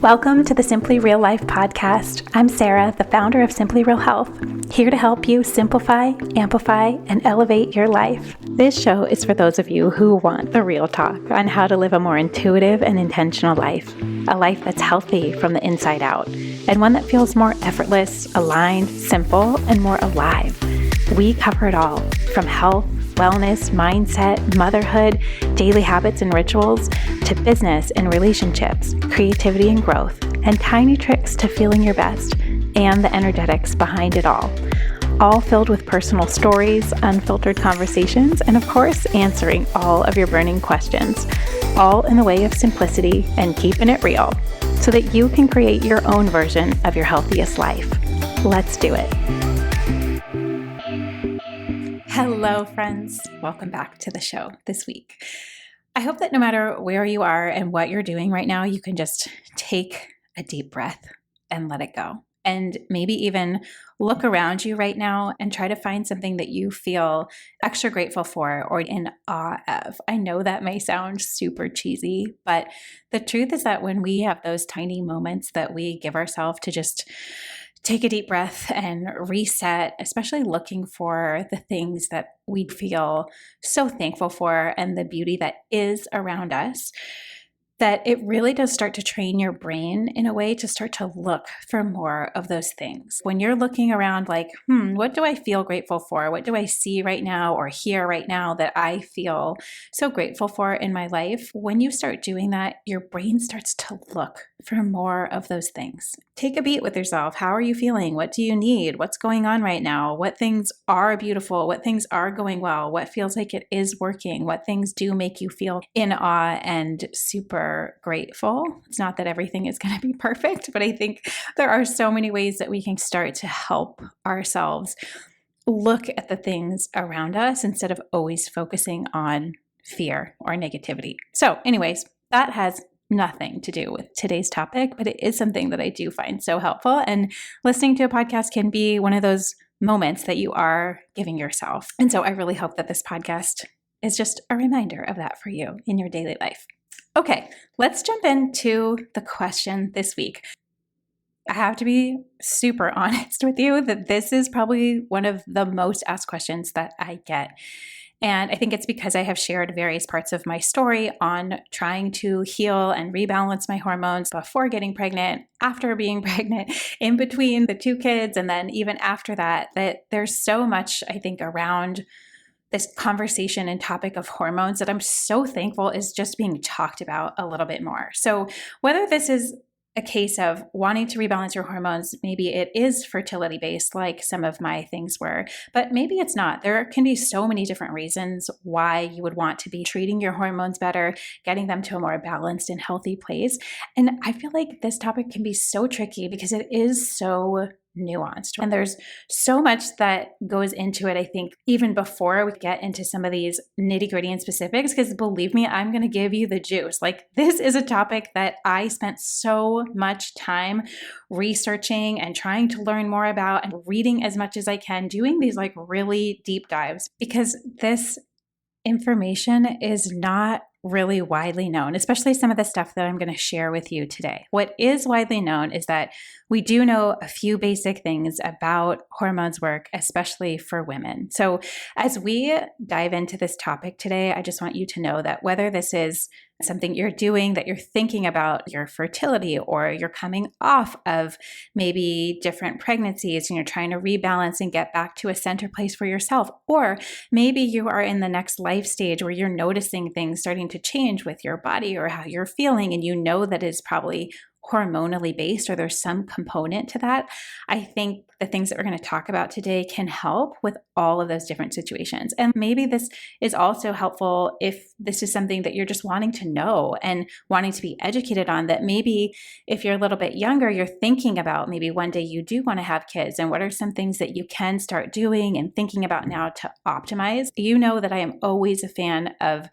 Welcome to the Simply Real Life podcast. I'm Sarah, the founder of Simply Real Health, here to help you simplify, amplify, and elevate your life. This show is for those of you who want the real talk on how to live a more intuitive and intentional life, a life that's healthy from the inside out, and one that feels more effortless, aligned, simple, and more alive. We cover it all, from health, wellness, mindset, motherhood, daily habits and rituals, to business and relationships, creativity and growth, and tiny tricks to feeling your best, and the energetics behind it all filled with personal stories, unfiltered conversations, and of course, answering all of your burning questions, all in the way of simplicity and keeping it real, so that you can create your own version of your healthiest life. Let's do it. Hello, friends. Welcome back to the show this week. I hope that no matter where you are and what you're doing right now, you can just take a deep breath and let it go. And maybe even look around you right now and try to find something that you feel extra grateful for or in awe of. I know that may sound super cheesy, but the truth is that when we have those tiny moments that we give ourselves to just take a deep breath and reset, especially looking for the things that we feel so thankful for and the beauty that is around us, that it really does start to train your brain in a way to start to look for more of those things. When you're looking around like, what do I feel grateful for? What do I see right now or hear right now that I feel so grateful for in my life? When you start doing that, your brain starts to look for more of those things. Take a beat with yourself. How are you feeling? What do you need? What's going on right now? What things are beautiful? What things are going well? What feels like it is working? What things do make you feel in awe and super grateful? It's not that everything is going to be perfect, but I think there are so many ways that we can start to help ourselves look at the things around us instead of always focusing on fear or negativity. So anyways, that has nothing to do with today's topic, but it is something that I do find so helpful. And listening to a podcast can be one of those moments that you are giving yourself. And so I really hope that this podcast is just a reminder of that for you in your daily life. Okay, let's jump into the question this week. I have to be super honest with you that this is probably one of the most asked questions that I get. And I think it's because I have shared various parts of my story on trying to heal and rebalance my hormones before getting pregnant, after being pregnant, in between the two kids, and then even after that there's so much, I think, around this conversation and topic of hormones that I'm so thankful is just being talked about a little bit more. So whether this is a case of wanting to rebalance your hormones, maybe it is fertility based like some of my things were, but maybe it's not. There can be so many different reasons why you would want to be treating your hormones better, getting them to a more balanced and healthy place. And I feel like this topic can be so tricky because it is so nuanced. And there's so much that goes into it, I think, even before we get into some of these nitty-gritty and specifics, because believe me, I'm going to give you the juice. Like, this is a topic that I spent so much time researching and trying to learn more about and reading as much as I can, doing these like really deep dives, because this information is not really widely known, especially some of the stuff that I'm going to share with you today. What is widely known is that we do know a few basic things about hormones work, especially for women. So as we dive into this topic today, I just want you to know that whether this is something you're doing, that you're thinking about your fertility, or you're coming off of maybe different pregnancies and you're trying to rebalance and get back to a center place for yourself, or maybe you are in the next life stage where you're noticing things starting to change with your body or how you're feeling, and you know that is probably hormonally based or there's some component to that. I think the things that we're going to talk about today can help with all of those different situations. And maybe this is also helpful if this is something that you're just wanting to know and wanting to be educated on, that maybe if you're a little bit younger, you're thinking about maybe one day you do want to have kids, and what are some things that you can start doing and thinking about now to optimize. You know that I am always a fan of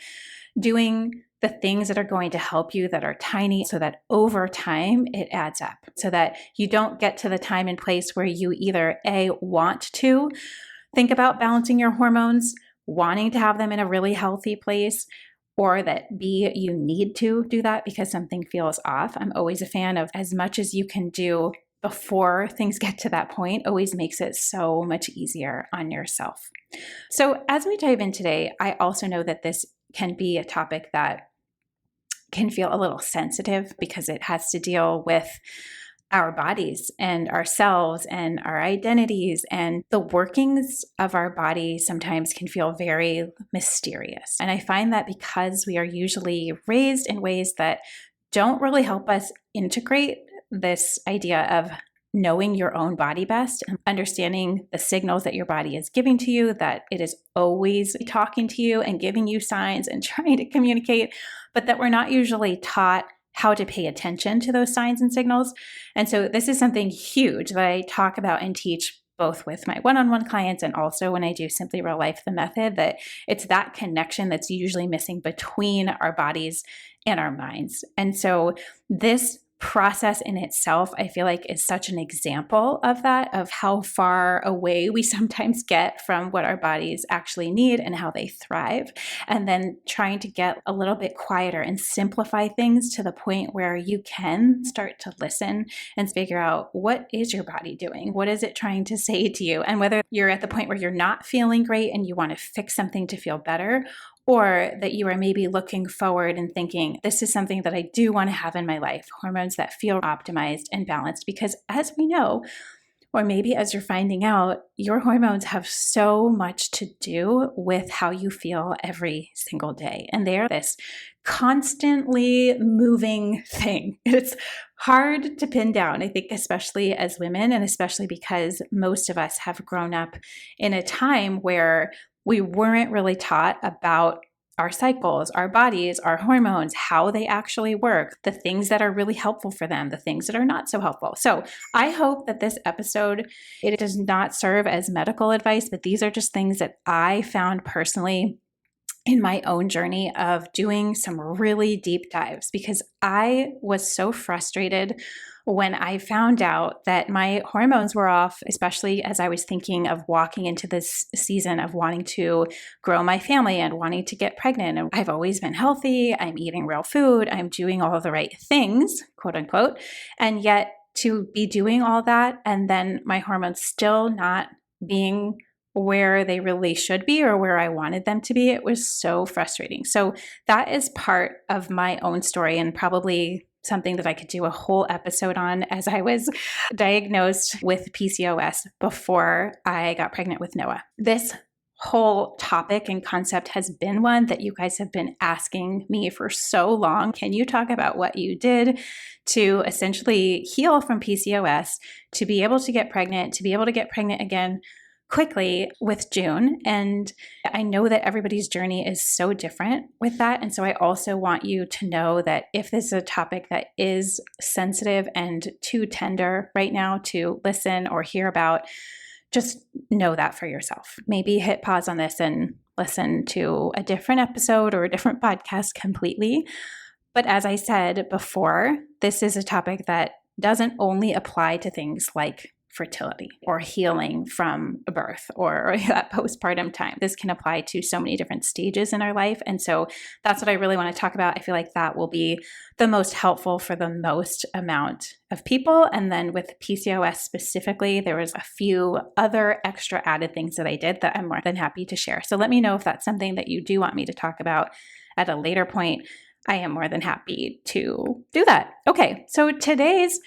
doing the things that are going to help you that are tiny, so that over time it adds up, so that you don't get to the time and place where you either A, want to think about balancing your hormones, wanting to have them in a really healthy place, or that B, you need to do that because something feels off. I'm always a fan of as much as you can do before things get to that point always makes it so much easier on yourself. So as we dive in today, I also know that this can be a topic that can feel a little sensitive because it has to deal with our bodies and ourselves and our identities, and the workings of our body sometimes can feel very mysterious. And I find that because we are usually raised in ways that don't really help us integrate this idea of knowing your own body best and understanding the signals that your body is giving to you, that it is always talking to you and giving you signs and trying to communicate, but that we're not usually taught how to pay attention to those signs and signals. And so this is something huge that I talk about and teach both with my one-on-one clients and also when I do Simply Real Life, the method, that it's that connection that's usually missing between our bodies and our minds. And so this process in itself, I feel like, is such an example of that, of how far away we sometimes get from what our bodies actually need and how they thrive. And then trying to get a little bit quieter and simplify things to the point where you can start to listen and figure out, what is your body doing? What is it trying to say to you? And whether you're at the point where you're not feeling great and you want to fix something to feel better, or that you are maybe looking forward and thinking, this is something that I do want to have in my life, hormones that feel optimized and balanced. Because as we know, or maybe as you're finding out, your hormones have so much to do with how you feel every single day. And they're this constantly moving thing. It's hard to pin down, I think, especially as women, and especially because most of us have grown up in a time where we weren't really taught about our cycles, our bodies, our hormones, how they actually work, the things that are really helpful for them, the things that are not so helpful. So I hope that this episode, it does not serve as medical advice, but these are just things that I found personally in my own journey of doing some really deep dives, because I was so frustrated when I found out that my hormones were off, especially as I was thinking of walking into this season of wanting to grow my family and wanting to get pregnant. And I've always been healthy. I'm eating real food. I'm doing all of the right things, quote unquote. And yet to be doing all that and then my hormones still not being where they really should be or where I wanted them to be, it was so frustrating. So that is part of my own story, and probably something that I could do a whole episode on, as I was diagnosed with PCOS before I got pregnant with Noah. This whole topic and concept has been one that you guys have been asking me for so long. Can you talk about what you did to essentially heal from PCOS, to be able to get pregnant again quickly with June? And I know that everybody's journey is so different with that. And so I also want you to know that if this is a topic that is sensitive and too tender right now to listen or hear about, just know that for yourself. Maybe hit pause on this and listen to a different episode or a different podcast completely. But as I said before, this is a topic that doesn't only apply to things like fertility or healing from birth or that postpartum time. This can apply to so many different stages in our life. And so that's what I really want to talk about. I feel like that will be the most helpful for the most amount of people. And then with PCOS specifically, there was a few other extra added things that I did that I'm more than happy to share. So let me know if that's something that you do want me to talk about at a later point. I am more than happy to do that. Okay, so today's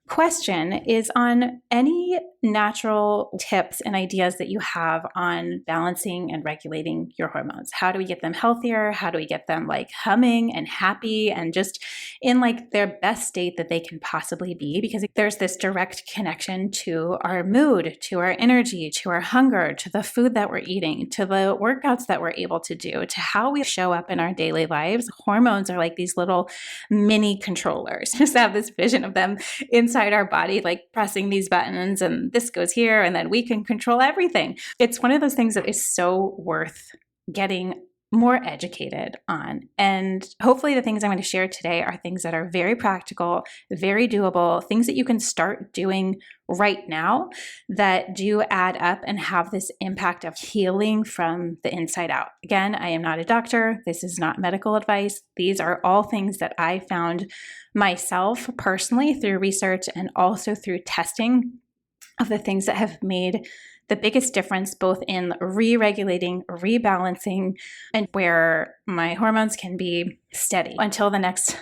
question is on any natural tips and ideas that you have on balancing and regulating your hormones. How do we get them healthier? How do we get them like humming and happy and just in like their best state that they can possibly be? Because there's this direct connection to our mood, to our energy, to our hunger, to the food that we're eating, to the workouts that we're able to do, to how we show up in our daily lives. Hormones are like these little mini controllers. Just have this vision of them inside our body, like pressing these buttons, and this goes here, and then we can control everything. It's one of those things that is so worth getting more educated on. And hopefully the things I'm going to share today are things that are very practical, very doable, things that you can start doing right now that do add up and have this impact of healing from the inside out. Again, I am not a doctor. This is not medical advice. These are all things that I found myself personally through research and also through testing of the things that have made the biggest difference both in re-regulating, rebalancing, and where my hormones can be steady until the next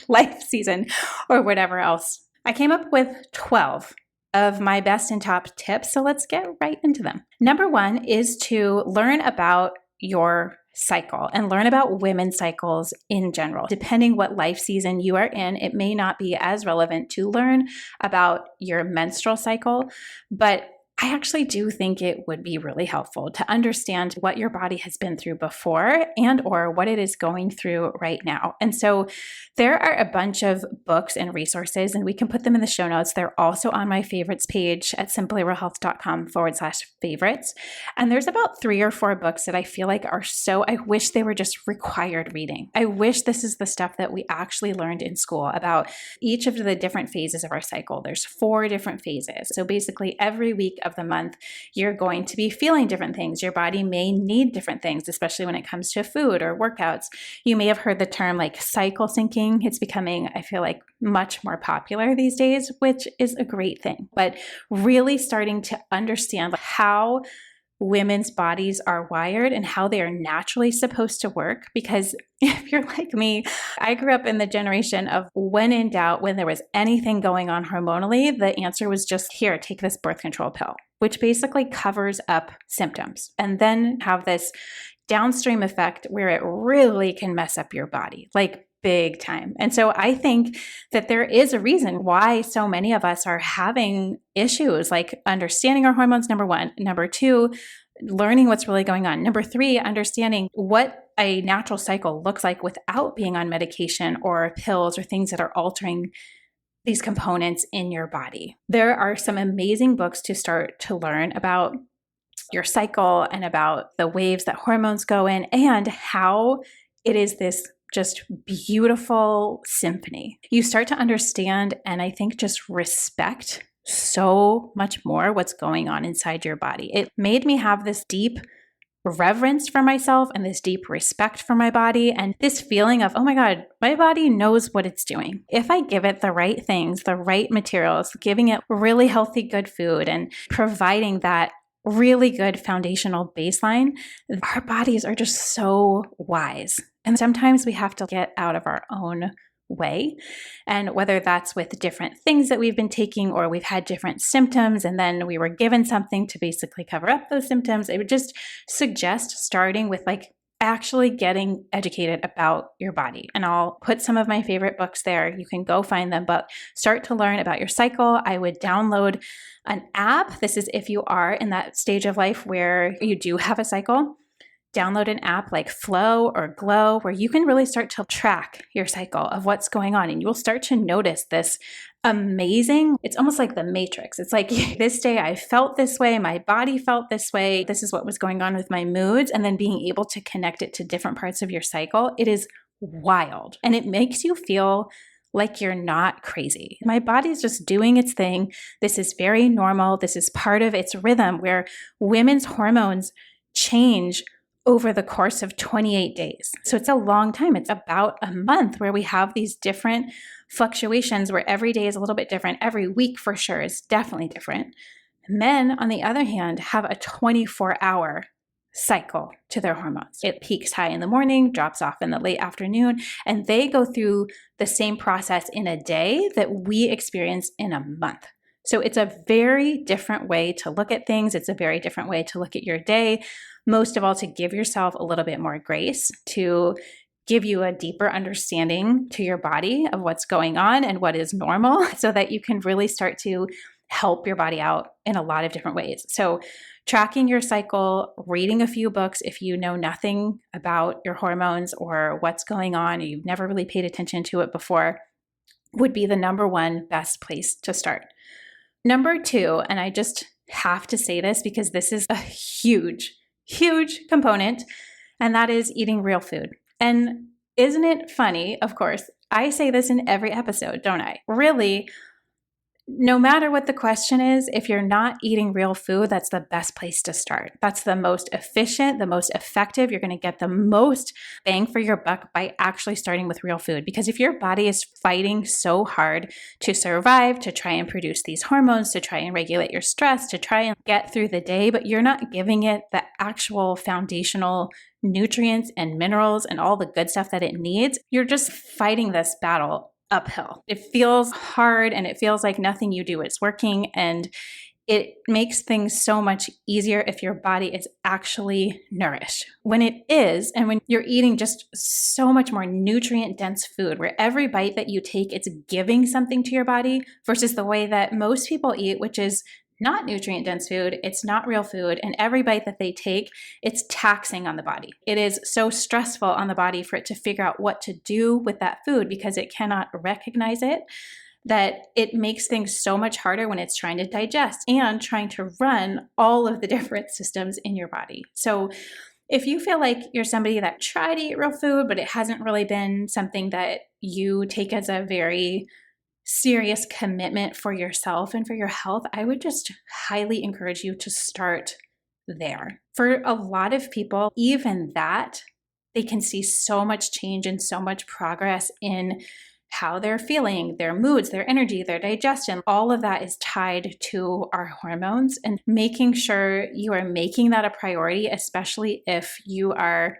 life season or whatever else. I came up with 12 of my best and top tips, so let's get right into them. Number one is to learn about your cycle and learn about women's cycles in general. Depending what life season you are in, it may not be as relevant to learn about your menstrual cycle, but I actually do think it would be really helpful to understand what your body has been through before and or what it is going through right now. And so there are a bunch of books and resources, and we can put them in the show notes. They're also on my favorites page at simplyrealhealth.com/favorites. And there's about 3 or 4 books that I feel like are I wish they were just required reading. I wish this is the stuff that we actually learned in school about each of the different phases of our cycle. There's 4 different phases. So basically every week of the month, you're going to be feeling different things. Your body may need different things, especially when it comes to food or workouts. You may have heard the term like cycle syncing. It's becoming, I feel like, much more popular these days, which is a great thing. But really starting to understand how women's bodies are wired and how they are naturally supposed to work. Because if you're like me, I grew up in the generation of when in doubt, when there was anything going on hormonally, the answer was just, here, take this birth control pill, which basically covers up symptoms and then have this downstream effect where it really can mess up your body, like big time. And so I think that there is a reason why so many of us are having issues, like understanding our hormones, number one. Number two, learning what's really going on. Number three, understanding what a natural cycle looks like without being on medication or pills or things that are altering these components in your body. There are some amazing books to start to learn about your cycle and about the waves that hormones go in and how it is this just beautiful symphony. You start to understand and I think just respect so much more what's going on inside your body. It made me have this deep reverence for myself and this deep respect for my body and this feeling of, oh my God, my body knows what it's doing. If I give it the right things, the right materials, giving it really healthy, good food and providing that really good foundational baseline, our bodies are just so wise. And sometimes we have to get out of our own way. And whether that's with different things that we've been taking or we've had different symptoms and then we were given something to basically cover up those symptoms, I would just suggest starting with like actually getting educated about your body. And I'll put some of my favorite books there. You can go find them, but start to learn about your cycle. I would download an app. This is if you are in that stage of life where you do have a cycle. Download an app like Flow or Glow where you can really start to track your cycle of what's going on. And you will start to notice this amazing, it's almost like the Matrix. It's like this day I felt this way, my body felt this way. This is what was going on with my moods. And then being able to connect it to different parts of your cycle. It is wild. And it makes you feel like you're not crazy. My body's just doing its thing. This is very normal. This is part of its rhythm where women's hormones change over the course of 28 days. So it's a long time. It's about a month where we have these different fluctuations where every day is a little bit different. Every week for sure is definitely different. Men, on the other hand, have a 24-hour cycle to their hormones. It peaks high in the morning, drops off in the late afternoon, and they go through the same process in a day that we experience in a month. So it's a very different way to look at things. It's a very different way to look at your day. Most of all, to give yourself a little bit more grace, to give you a deeper understanding to your body of what's going on and what is normal so that you can really start to help your body out in a lot of different ways. So tracking your cycle, reading a few books if you know nothing about your hormones or what's going on, or you've never really paid attention to it before, would be the number one best place to start. Number two, and I just have to say this because this is a huge component and that is eating real food. And isn't it funny? Of course, I say this in every episode, don't I? Really, no matter what the question is, if you're not eating real food, that's the best place to start. That's the most efficient, the most effective. You're going to get the most bang for your buck by actually starting with real food. Because if your body is fighting so hard to survive, to try and produce these hormones, to try and regulate your stress, to try and get through the day, but you're not giving it the actual foundational nutrients and minerals and all the good stuff that it needs, you're just fighting this battle uphill. It feels hard and it feels like nothing you do is working, and it makes things so much easier if your body is actually nourished. When it is, and when you're eating just so much more nutrient dense food, where every bite that you take, it's giving something to your body, versus the way that most people eat, which is not nutrient dense food, it's not real food, and every bite that they take, it's taxing on the body. It is so stressful on the body for it to figure out what to do with that food because it cannot recognize it, that it makes things so much harder when it's trying to digest and trying to run all of the different systems in your body. So if you feel like you're somebody that tried to eat real food, but it hasn't really been something that you take as a very serious commitment for yourself and for your health, I would just highly encourage you to start there. For a lot of people, even that, they can see so much change and so much progress in how they're feeling, their moods, their energy, their digestion. All of that is tied to our hormones, and making sure you are making that a priority, especially if you are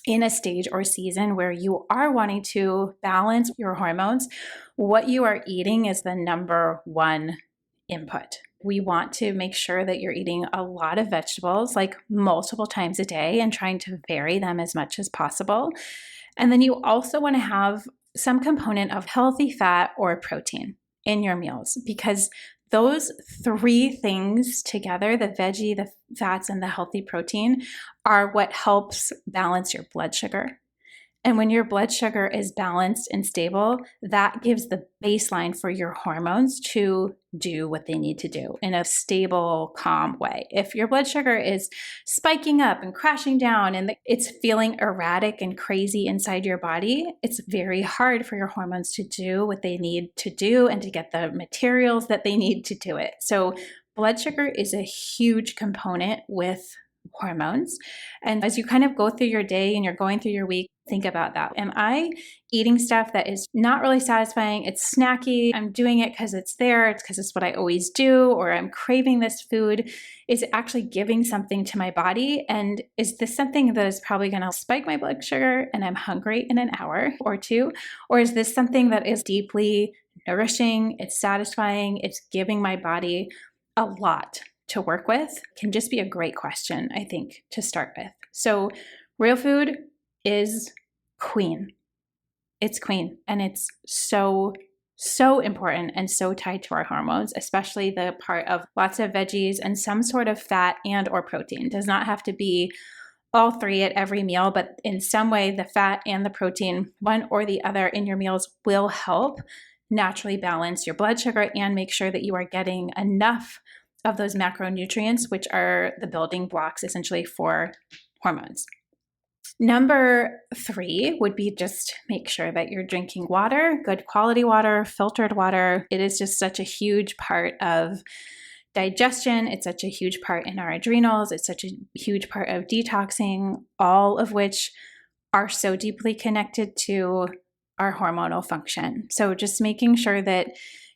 in a stage or season where you are wanting to balance your hormones. What you are eating is the number one input. We want to make sure that you're eating a lot of vegetables, like multiple times a day, and trying to vary them as much as possible. And then you also want to have some component of healthy fat or protein in your meals, because those three things together, the veggie, the fats, and the healthy protein, are what helps balance your blood sugar. And when your blood sugar is balanced and stable, that gives the baseline for your hormones to do what they need to do in a stable, calm way. If your blood sugar is spiking up and crashing down and it's feeling erratic and crazy inside your body, it's very hard for your hormones to do what they need to do and to get the materials that they need to do it. So blood sugar is a huge component with hormones. And as you kind of go through your day and you're going through your week, think about that. Am I eating stuff that is not really satisfying? It's snacky. I'm doing it because it's there. It's because it's what I always do, or I'm craving this food. Is it actually giving something to my body? And is this something that is probably going to spike my blood sugar and I'm hungry in an hour or two? Or is this something that is deeply nourishing? It's satisfying. It's giving my body a lot to work with? Can just be a great question, I think, to start with. So real food is queen. It's queen. And it's so important and so tied to our hormones, especially the part of lots of veggies and some sort of fat and or protein. It does not have to be all three at every meal, but in some way, the fat and the protein, one or the other in your meals, will help naturally balance your blood sugar and make sure that you are getting enough of those macronutrients, which are the building blocks essentially for hormones. Number 3 would be just make sure that you're drinking water, good quality water, filtered water. It is just such a huge part of digestion. It's such a huge part in our adrenals. It's such a huge part of detoxing, all of which are so deeply connected to our hormonal function. So just making sure that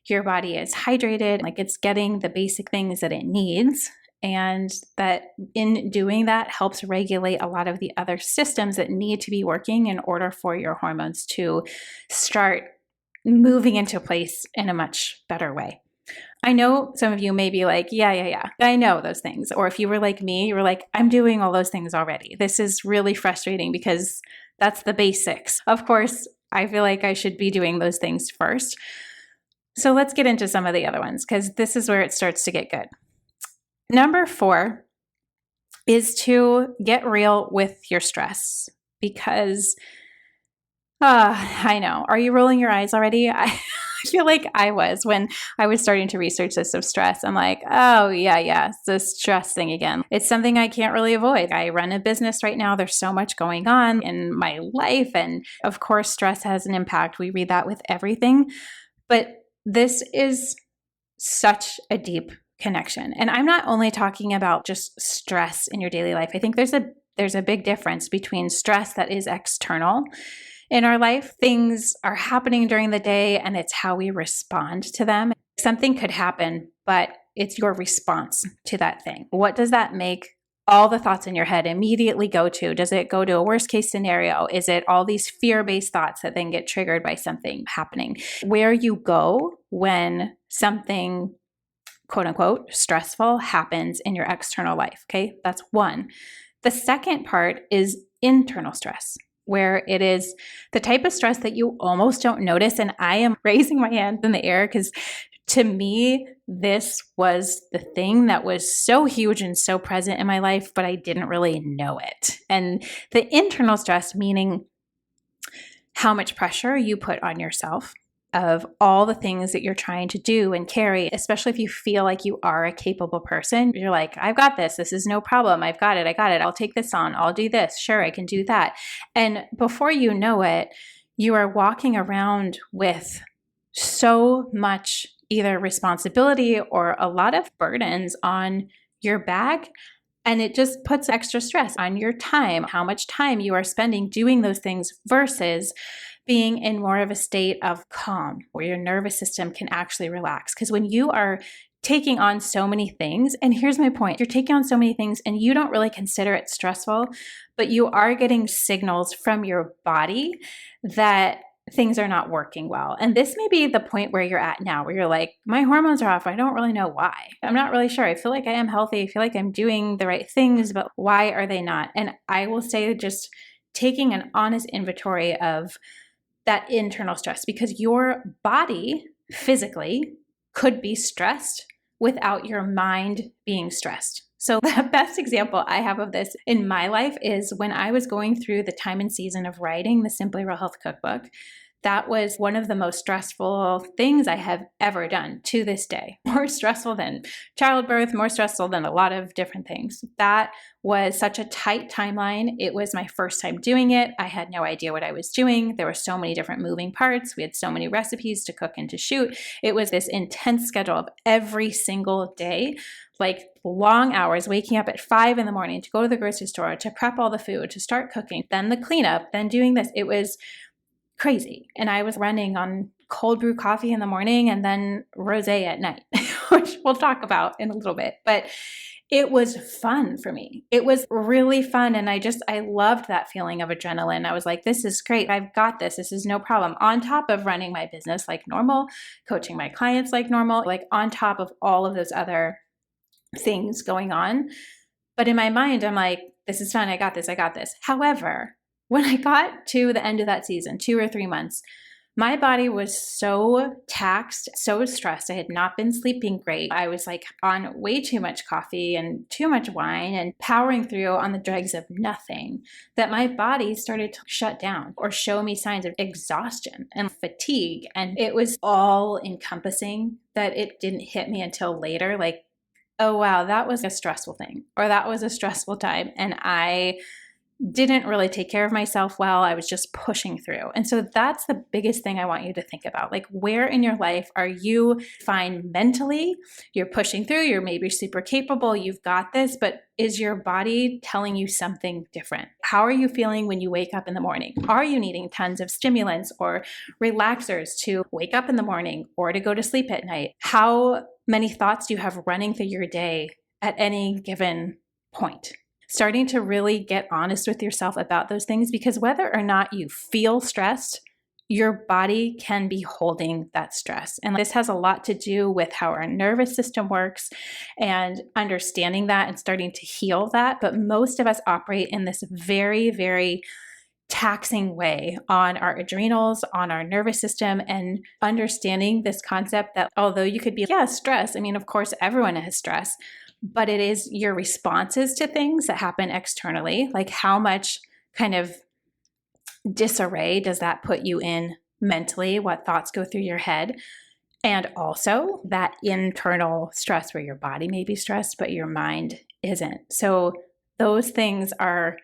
your body is hydrated, like it's getting the basic things that it needs, and that in doing that helps regulate a lot of the other systems that need to be working in order for your hormones to start moving into place in a much better way. I know some of you may be like, yeah, I know those things. Or if you were like me, you were like, I'm doing all those things already. This is really frustrating because that's the basics. Of course, I feel like I should be doing those things first. So let's get into some of the other ones, because this is where it starts to get good. Number 4 is to get real with your stress, because I know. Are you rolling your eyes already? I feel like I was when I was starting to research this of stress. I'm like, oh, yeah, it's the stress thing again. It's something I can't really avoid. I run a business right now. There's so much going on in my life. And of course, stress has an impact. We read that with everything. But this is such a deep connection. And I'm not only talking about just stress in your daily life. I think there's a big difference between stress that is external in our life. Things are happening during the day and it's how we respond to them. Something could happen, but it's your response to that thing. What does that make all the thoughts in your head immediately go to? Does it go to a worst case scenario? Is it all these fear-based thoughts that then get triggered by something happening? Where you go when something quote unquote stressful happens in your external life. Okay, that's one. The second part is internal stress, where it is the type of stress that you almost don't notice. And I am raising my hand in the air because to me, this was the thing that was so huge and so present in my life, but I didn't really know it. And the internal stress, meaning how much pressure you put on yourself of all the things that you're trying to do and carry, especially if you feel like you are a capable person. You're like, I've got this. This is no problem. I've got it. I got it. I'll take this on. I'll do this. Sure, I can do that. And before you know it, you are walking around with so much either responsibility or a lot of burdens on your back. And it just puts extra stress on your time, how much time you are spending doing those things versus being in more of a state of calm where your nervous system can actually relax. Because when you are taking on so many things, and here's my point, you're taking on so many things and you don't really consider it stressful, but you are getting signals from your body that things are not working well. And this may be the point where you're at now, where you're like, my hormones are off. I don't really know why. I'm not really sure. I feel like I am healthy. I feel like I'm doing the right things, but why are they not? And I will say just taking an honest inventory of that internal stress, because your body physically could be stressed without your mind being stressed. So the best example I have of this in my life is when I was going through the time and season of writing the Simply Real Health Cookbook. That was one of the most stressful things I have ever done to this day. More stressful than childbirth, more stressful than a lot of different things. That was such a tight timeline. It was my first time doing it. I had no idea what I was doing. There were so many different moving parts. We had so many recipes to cook and to shoot. It was this intense schedule of every single day, like long hours, waking up at 5 a.m. to go to the grocery store, to prep all the food, to start cooking, then the cleanup, then doing this. It was crazy. And I was running on cold brew coffee in the morning and then rosé at night, which we'll talk about in a little bit. But it was fun for me. It was really fun. And I loved that feeling of adrenaline. I was like, this is great. I've got this. This is no problem. On top of running my business like normal, coaching my clients like normal, like on top of all of those other things going on. But in my mind, I'm like, this is fun. I got this. I got this. However, when I got to the end of that season, 2 or 3 months, my body was so taxed, so stressed. I had not been sleeping great. I was like on way too much coffee and too much wine and powering through on the dregs of nothing, that my body started to shut down or show me signs of exhaustion and fatigue. And it was all encompassing that it didn't hit me until later. Like, oh, wow, that was a stressful thing, or that was a stressful time. And I didn't really take care of myself well. I was just pushing through. And so that's the biggest thing I want you to think about. Like, where in your life are you fine mentally? You're pushing through, you're maybe super capable, you've got this, but is your body telling you something different? How are you feeling when you wake up in the morning? Are you needing tons of stimulants or relaxers to wake up in the morning or to go to sleep at night? How many thoughts do you have running through your day at any given point? Starting to really get honest with yourself about those things, because whether or not you feel stressed, your body can be holding that stress. And this has a lot to do with how our nervous system works and understanding that and starting to heal that. But most of us operate in this very, very taxing way on our adrenals, on our nervous system, and understanding this concept that although you could be, yeah, stress. I mean, of course, everyone has stress, but it is your responses to things that happen externally. Like, how much kind of disarray does that put you in mentally, what thoughts go through your head, and also that internal stress where your body may be stressed, but your mind isn't. So those things are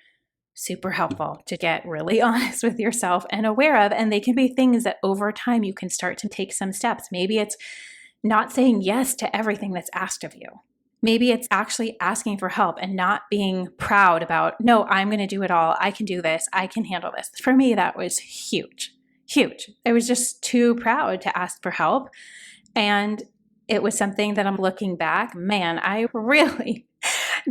super helpful to get really honest with yourself and aware of. And they can be things that over time you can start to take some steps. Maybe it's not saying yes to everything that's asked of you. Maybe it's actually asking for help and not being proud about, no, I'm going to do it all. I can do this. I can handle this. For me, that was huge, huge. I was just too proud to ask for help. And it was something that I'm looking back, man, I really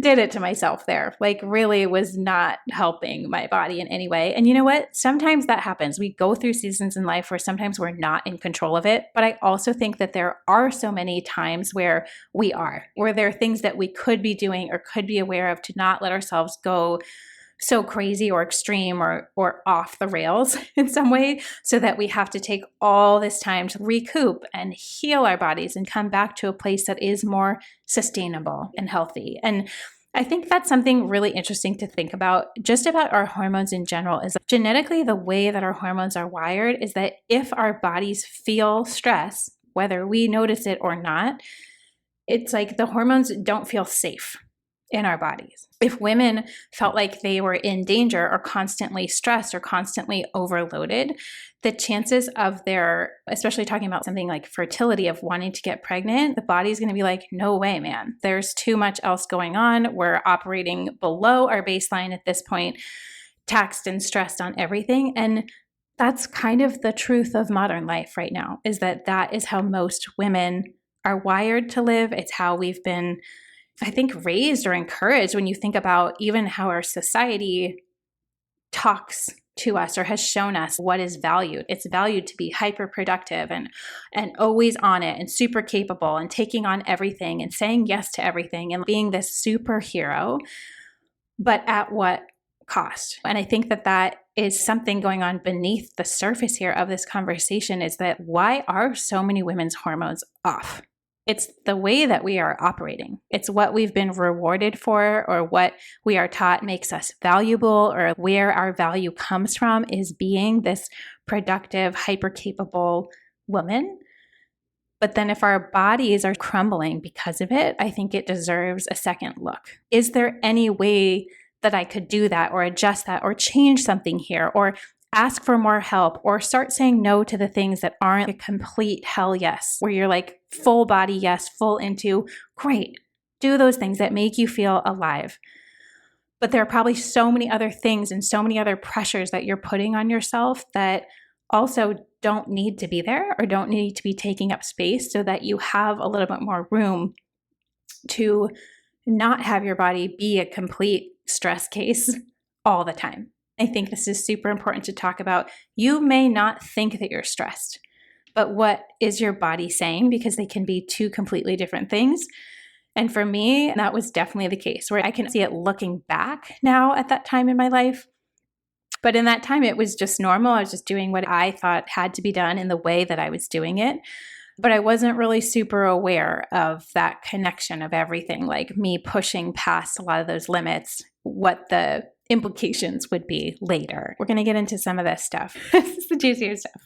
did it to myself there. Like, really was not helping my body in any way. And you know what? Sometimes that happens. We go through seasons in life where sometimes we're not in control of it. But I also think that there are so many times where we are, where there are things that we could be doing or could be aware of to not let ourselves go so crazy or extreme or off the rails in some way, so that we have to take all this time to recoup and heal our bodies and come back to a place that is more sustainable and healthy. And I think that's something really interesting to think about, just about our hormones in general, is genetically the way that our hormones are wired is that if our bodies feel stress, whether we notice it or not, it's like the hormones don't feel safe in our bodies. If women felt like they were in danger or constantly stressed or constantly overloaded, the chances of their, especially talking about something like fertility, of wanting to get pregnant, the body's going to be like, no way, man. There's too much else going on. We're operating below our baseline at this point, taxed and stressed on everything. And that's kind of the truth of modern life right now, is that that is how most women are wired to live. It's how we've been, I think, raised or encouraged when you think about even how our society talks to us or has shown us what is valued. It's valued to be hyper productive and always on it and super capable and taking on everything and saying yes to everything and being this superhero, but at what cost? And I think that that is something going on beneath the surface here of this conversation, is that why are so many women's hormones off? It's the way that we are operating. It's what we've been rewarded for, or what we are taught makes us valuable, or where our value comes from is being this productive, hyper capable woman. But then if our bodies are crumbling because of it, I think it deserves a second look. Is there any way that I could do that or adjust that or change something here, or ask for more help, or start saying no to the things that aren't a complete hell yes, where you're like full body yes, full into, great, do those things that make you feel alive. But there are probably so many other things and so many other pressures that you're putting on yourself that also don't need to be there or don't need to be taking up space, so that you have a little bit more room to not have your body be a complete stress case all the time. I think this is super important to talk about. You may not think that you're stressed, but what is your body saying? Because they can be two completely different things. And for me, that was definitely the case, where I can see it looking back now at that time in my life. But in that time, it was just normal. I was just doing what I thought had to be done in the way that I was doing it. But I wasn't really super aware of that connection of everything, like me pushing past a lot of those limits, what the implications would be later. We're going to get into some of this stuff. This is the juicier stuff.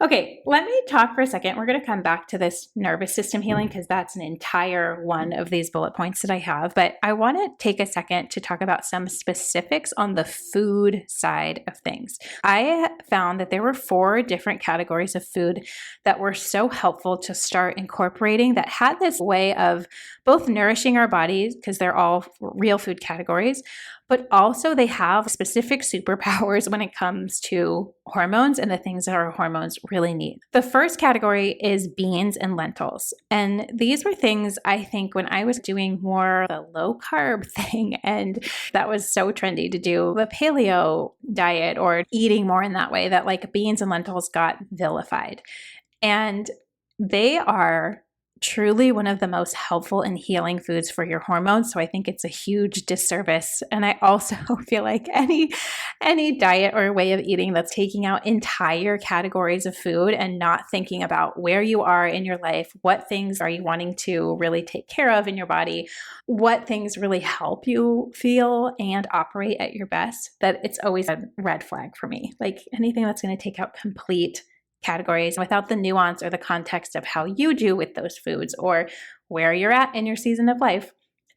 Okay, let me talk for a second. We're going to come back to this nervous system healing, because that's an entire one of these bullet points that I have. But I want to take a second to talk about some specifics on the food side of things. I found that there were 4 different categories of food that were so helpful to start incorporating, that had this way of both nourishing our bodies, because they're all real food categories, but also they have specific superpowers when it comes to hormones and the things that our hormones really need. The first category is beans and lentils. And these were things, I think, when I was doing more the low carb thing, and that was so trendy to do the paleo diet or eating more in that way, that like beans and lentils got vilified. And they are truly one of the most helpful and healing foods for your hormones. So I think it's a huge disservice. And I also feel like any diet or way of eating that's taking out entire categories of food and not thinking about where you are in your life, what things are you wanting to really take care of in your body, what things really help you feel and operate at your best, that it's always a red flag for me. Like anything that's going to take out complete categories without the nuance or the context of how you do with those foods or where you're at in your season of life.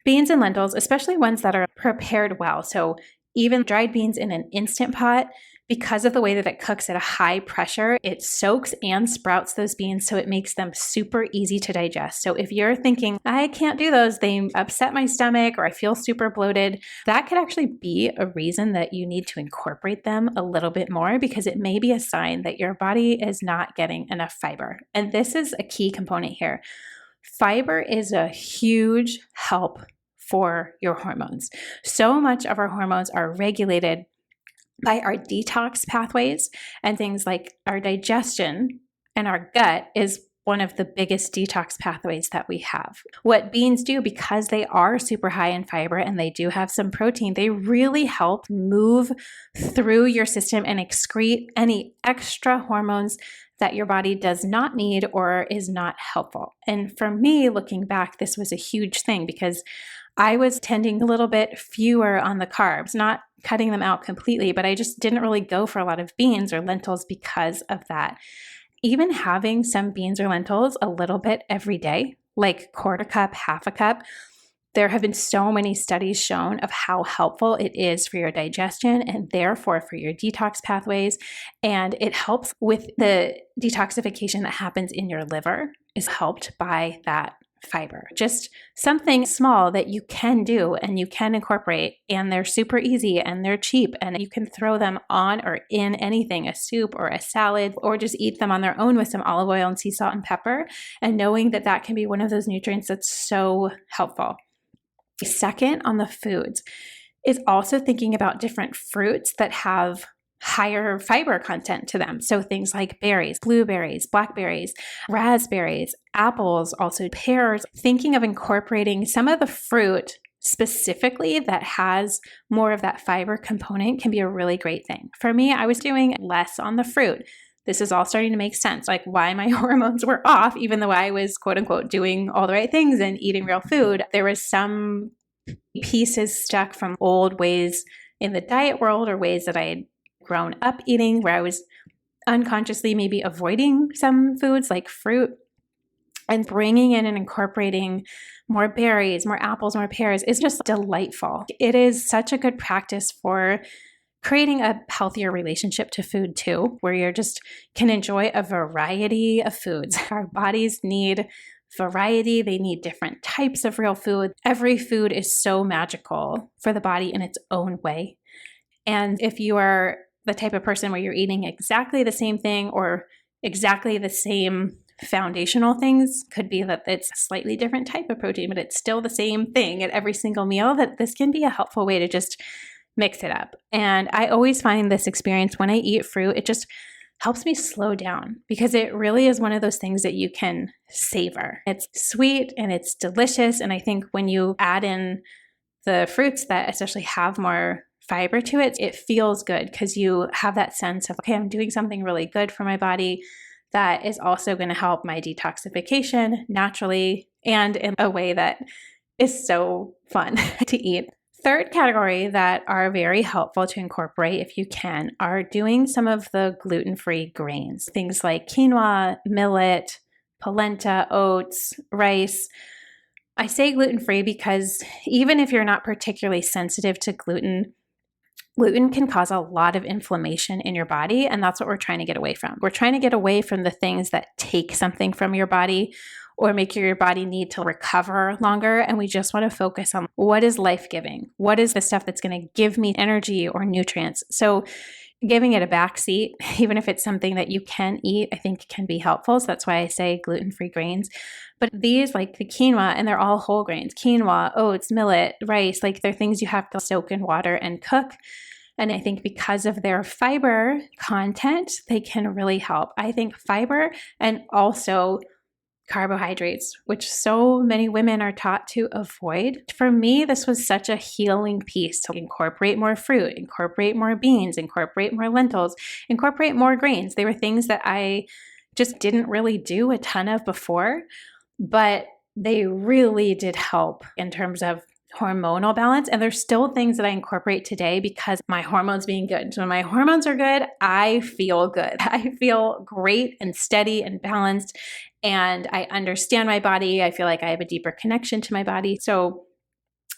Beans and lentils, especially ones that are prepared well. So even dried beans in an Instant Pot, because of the way that it cooks at a high pressure, it soaks and sprouts those beans, so it makes them super easy to digest. So if you're thinking, I can't do those, they upset my stomach, or I feel super bloated, that could actually be a reason that you need to incorporate them a little bit more, because it may be a sign that your body is not getting enough fiber. And this is a key component here. Fiber is a huge help for your hormones. So much of our hormones are regulated by our detox pathways, and things like our digestion and our gut is one of the biggest detox pathways that we have. What beans do, because they are super high in fiber and they do have some protein, they really help move through your system and excrete any extra hormones that your body does not need or is not helpful. And for me, looking back, this was a huge thing because I was tending a little bit fewer on the carbs, not cutting them out completely, but I just didn't really go for a lot of beans or lentils because of that. Even having some beans or lentils a little bit every day, like quarter cup, half a cup, there have been so many studies shown of how helpful it is for your digestion and therefore for your detox pathways. And it helps with the detoxification that happens in your liver is helped by that fiber. Just something small that you can do and you can incorporate, and they're super easy and they're cheap, and you can throw them on or in anything, a soup or a salad, or just eat them on their own with some olive oil and sea salt and pepper, and knowing that that can be one of those nutrients that's so helpful. Second, on the foods, is also thinking about different fruits that have higher fiber content to them. So things like berries, blueberries, blackberries, raspberries, apples, also pears, thinking of incorporating some of the fruit specifically that has more of that fiber component can be a really great thing. For me, I was doing less on the fruit. This is all starting to make sense, like why my hormones were off, even though I was quote unquote doing all the right things and eating real food. There was some pieces stuck from old ways in the diet world or ways that I had grown up eating where I was unconsciously maybe avoiding some foods like fruit, and bringing in and incorporating more berries, more apples, more pears is just delightful. It is such a good practice for creating a healthier relationship to food too, where you're just can enjoy a variety of foods. Our bodies need variety. They need different types of real food. Every food is so magical for the body in its own way. And if you are the type of person where you're eating exactly the same thing or exactly the same foundational things, could be that it's a slightly different type of protein, but it's still the same thing at every single meal, that this can be a helpful way to just mix it up. And I always find this experience when I eat fruit, it just helps me slow down because it really is one of those things that you can savor. It's sweet and it's delicious. And I think when you add in the fruits that especially have more fiber to it, it feels good because you have that sense of, okay, I'm doing something really good for my body that is also going to help my detoxification naturally and in a way that is so fun to eat. Third category that are very helpful to incorporate if you can are doing some of the gluten-free grains, things like quinoa, millet, polenta, oats, rice. I say gluten-free because even if you're not particularly sensitive to gluten, gluten can cause a lot of inflammation in your body, and that's what we're trying to get away from. We're trying to get away from the things that take something from your body or make your body need to recover longer, and we just want to focus on what is life-giving. What is the stuff that's going to give me energy or nutrients? So giving it a backseat, even if it's something that you can eat, I think can be helpful. So that's why I say gluten-free grains. But these, like the quinoa, and they're all whole grains, quinoa, oats, millet, rice, like they're things you have to soak in water and cook. And I think because of their fiber content, they can really help. I think fiber and also carbohydrates, which so many women are taught to avoid. For me, this was such a healing piece to incorporate more fruit, incorporate more beans, incorporate more lentils, incorporate more grains. They were things that I just didn't really do a ton of before, but they really did help in terms of hormonal balance. And there's still things that I incorporate today because my hormones being good. So when my hormones are good, I feel good. I feel great and steady and balanced. And I understand my body. I feel like I have a deeper connection to my body. So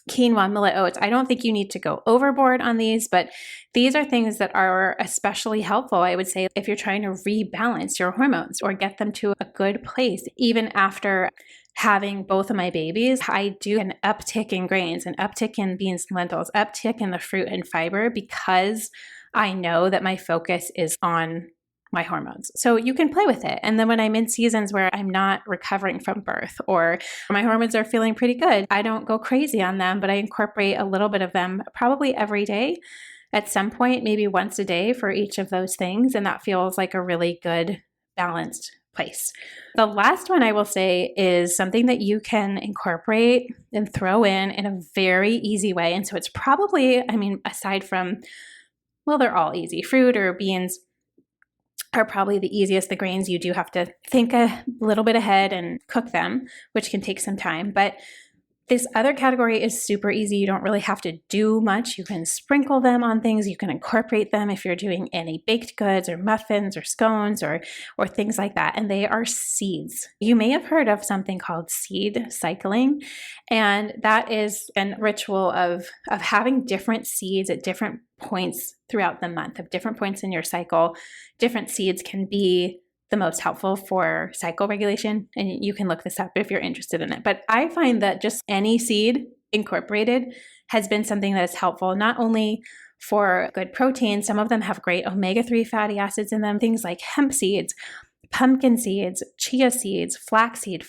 quinoa, millet, oats, I don't think you need to go overboard on these, but these are things that are especially helpful, I would say, if you're trying to rebalance your hormones or get them to a good place. Even after having both of my babies, I do an uptick in grains, an uptick in beans and lentils, uptick in the fruit and fiber because I know that my focus is on my hormones. So you can play with it. And then when I'm in seasons where I'm not recovering from birth or my hormones are feeling pretty good, I don't go crazy on them, but I incorporate a little bit of them probably every day at some point, maybe once a day for each of those things. And that feels like a really good balanced place. The last one I will say is something that you can incorporate and throw in a very easy way. And so it's probably, aside from, well, they're all easy. Fruit or beans are probably the easiest. The grains, you do have to think a little bit ahead and cook them, which can take some time. But this other category is super easy. You don't really have to do much. You can sprinkle them on things. You can incorporate them if you're doing any baked goods or muffins or scones or things like that. And they are seeds. You may have heard of something called seed cycling. And that is a ritual of having different seeds at different points throughout the month, of different points in your cycle. Different seeds can be the most helpful for cycle regulation. And you can look this up if you're interested in it. But I find that just any seed incorporated has been something that is helpful, not only for good protein. Some of them have great omega-3 fatty acids in them, things like hemp seeds, pumpkin seeds, chia seeds, flaxseed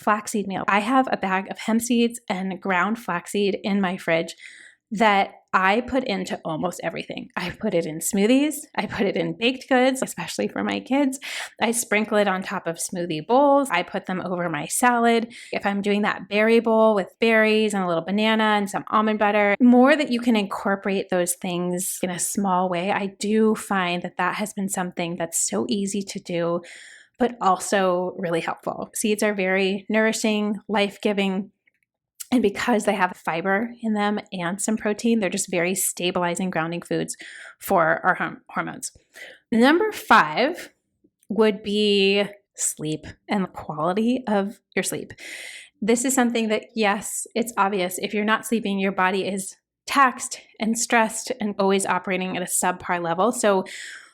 meal. I have a bag of hemp seeds and ground flaxseed in my fridge that I put into almost everything. I put it in smoothies. I put it in baked goods, especially for my kids. I sprinkle it on top of smoothie bowls. I put them over my salad. If I'm doing that berry bowl with berries and a little banana and some almond butter, more that you can incorporate those things in a small way. I do find that has been something that's so easy to do, but also really helpful. Seeds are very nourishing, life-giving. And because they have fiber in them and some protein, they're just very stabilizing, grounding foods for our hormones. Number 5 would be sleep and the quality of your sleep. This is something that, yes, it's obvious. If you're not sleeping, your body is taxed and stressed and always operating at a subpar level. So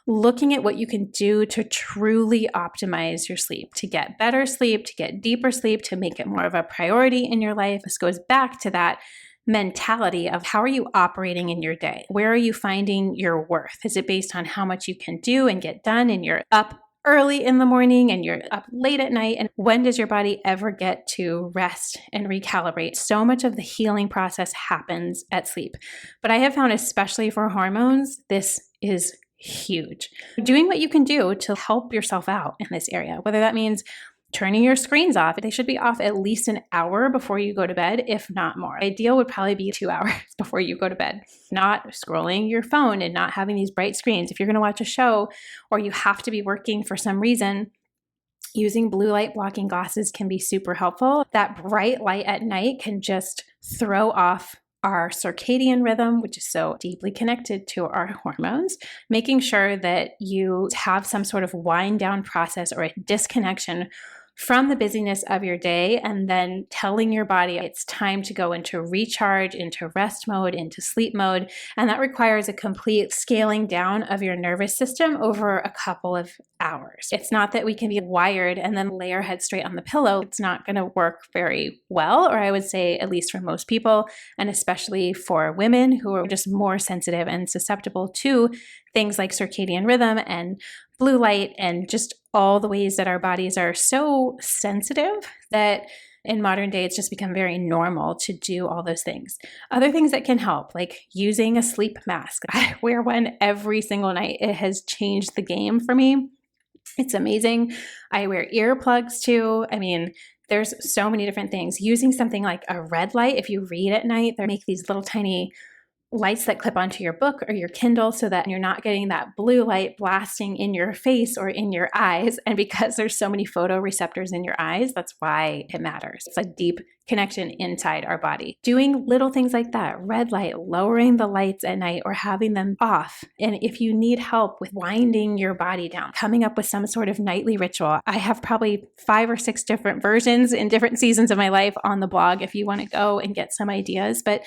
looking at what you can do to truly optimize your sleep, to get better sleep, to get deeper sleep, to make it more of a priority in your life. This goes back to that mentality of how are you operating in your day? Where are you finding your worth? Is it based on how much you can do and get done and you're up early in the morning and you're up late at night? And when does your body ever get to rest and recalibrate? So much of the healing process happens at sleep. But I have found, especially for hormones, this is huge. Doing what you can do to help yourself out in this area, whether that means turning your screens off. They should be off at least an hour before you go to bed, if not more. Ideal would probably be 2 hours before you go to bed. Not scrolling your phone and not having these bright screens. If you're going to watch a show or you have to be working for some reason, using blue light blocking glasses can be super helpful. That bright light at night can just throw off our circadian rhythm, which is so deeply connected to our hormones, making sure that you have some sort of wind down process or a disconnection from the busyness of your day, and then telling your body it's time to go into recharge, into rest mode, into sleep mode. And that requires a complete scaling down of your nervous system over a couple of hours. It's not that we can be wired and then lay our head straight on the pillow. It's not going to work very well, or I would say at least for most people, and especially for women who are just more sensitive and susceptible to things like circadian rhythm and blue light and just all the ways that our bodies are so sensitive that in modern day, it's just become very normal to do all those things. Other things that can help, like using a sleep mask. I wear one every single night. It has changed the game for me. It's amazing. I wear earplugs too. There's so many different things. Using something like a red light, if you read at night, they make these little tiny lights that clip onto your book or your Kindle so that you're not getting that blue light blasting in your face or in your eyes. And because there's so many photoreceptors in your eyes, that's why it matters. It's a deep connection inside our body. Doing little things like that, red light, lowering the lights at night or having them off. And if you need help with winding your body down, coming up with some sort of nightly ritual, I have probably 5 or 6 different versions in different seasons of my life on the blog if you want to go and get some ideas. But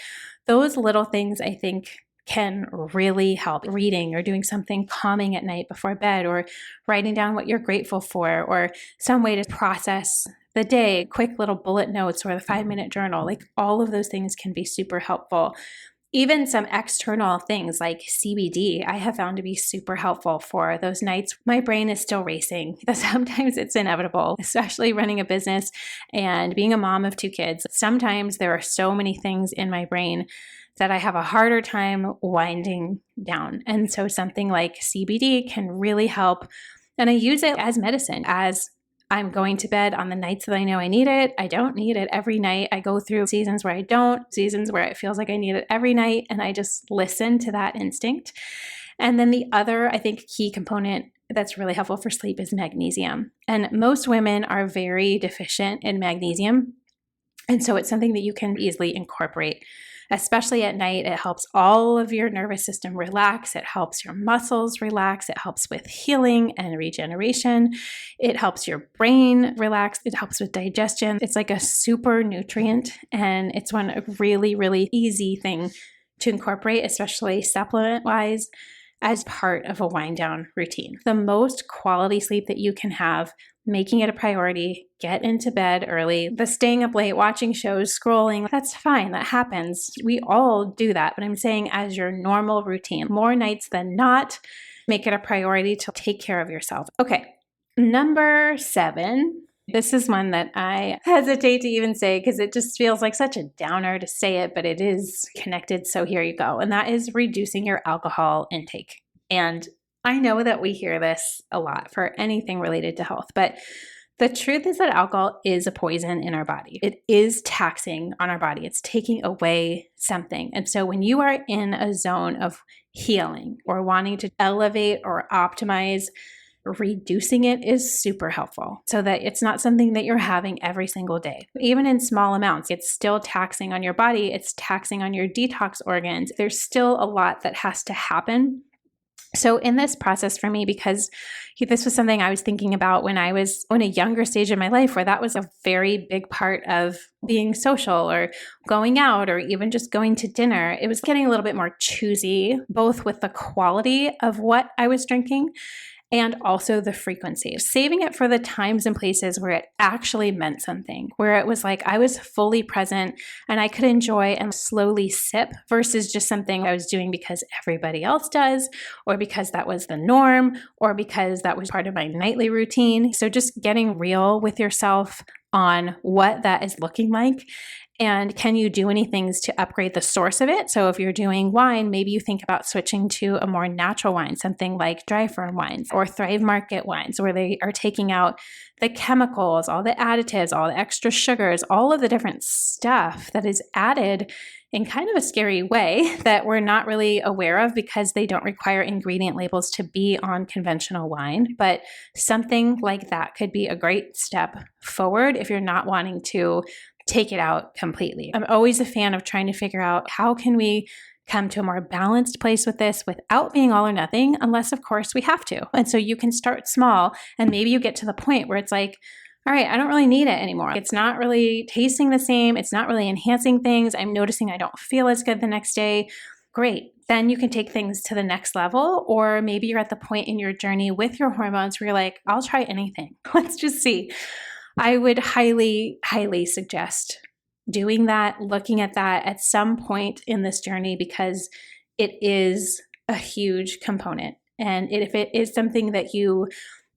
those little things, I think, can really help. Reading or doing something calming at night before bed, or writing down what you're grateful for, or some way to process the day, quick little bullet notes or the 5-minute journal. Like all of those things can be super helpful. Even some external things like CBD, I have found to be super helpful for those nights my brain is still racing. Sometimes it's inevitable, especially running a business and being a mom of 2 kids. Sometimes there are so many things in my brain that I have a harder time winding down. And so something like CBD can really help. And I use it as medicine, as I'm going to bed on the nights that I know I need it. I don't need it every night. I go through seasons where I don't, seasons where it feels like I need it every night, and I just listen to that instinct. And then the other, I think, key component that's really helpful for sleep is magnesium. And most women are very deficient in magnesium. And so it's something that you can easily incorporate. Especially at night, it helps all of your nervous system relax. It helps your muscles relax. It helps with healing and regeneration. It helps your brain relax. It helps with digestion. It's like a super nutrient, and it's a really, really easy thing to incorporate, especially supplement-wise, as part of a wind down routine. The most quality sleep that you can have, making it a priority, get into bed early. The staying up late, watching shows, scrolling, that's fine. That happens. We all do that. But I'm saying as your normal routine, more nights than not, make it a priority to take care of yourself. Okay, number 7. This is one that I hesitate to even say because it just feels like such a downer to say it, but it is connected. So here you go. And that is reducing your alcohol intake. And I know that we hear this a lot for anything related to health, but the truth is that alcohol is a poison in our body. It is taxing on our body. It's taking away something. And so when you are in a zone of healing or wanting to elevate or optimize, reducing it is super helpful so that it's not something that you're having every single day. Even in small amounts, it's still taxing on your body. It's taxing on your detox organs. There's still a lot that has to happen. So in this process for me, because this was something I was thinking about when I was in a younger stage of my life, where that was a very big part of being social or going out or even just going to dinner, it was getting a little bit more choosy, both with the quality of what I was drinking and also the frequency, saving it for the times and places where it actually meant something, where it was like I was fully present and I could enjoy and slowly sip versus just something I was doing because everybody else does, or because that was the norm, or because that was part of my nightly routine. So just getting real with yourself on what that is looking like. And can you do any things to upgrade the source of it? So if you're doing wine, maybe you think about switching to a more natural wine, something like dry farm wines or Thrive Market wines, where they are taking out the chemicals, all the additives, all the extra sugars, all of the different stuff that is added in kind of a scary way that we're not really aware of because they don't require ingredient labels to be on conventional wine. But something like that could be a great step forward if you're not wanting to take it out completely. I'm always a fan of trying to figure out how can we come to a more balanced place with this without being all or nothing, unless of course we have to. And so you can start small and maybe you get to the point where it's like, all right, I don't really need it anymore. It's not really tasting the same. It's not really enhancing things. I'm noticing I don't feel as good the next day. Great. Then you can take things to the next level, or maybe you're at the point in your journey with your hormones where you're like, I'll try anything. Let's just see. I would highly, highly suggest doing that, looking at that at some point in this journey, because it is a huge component. And if it is something that you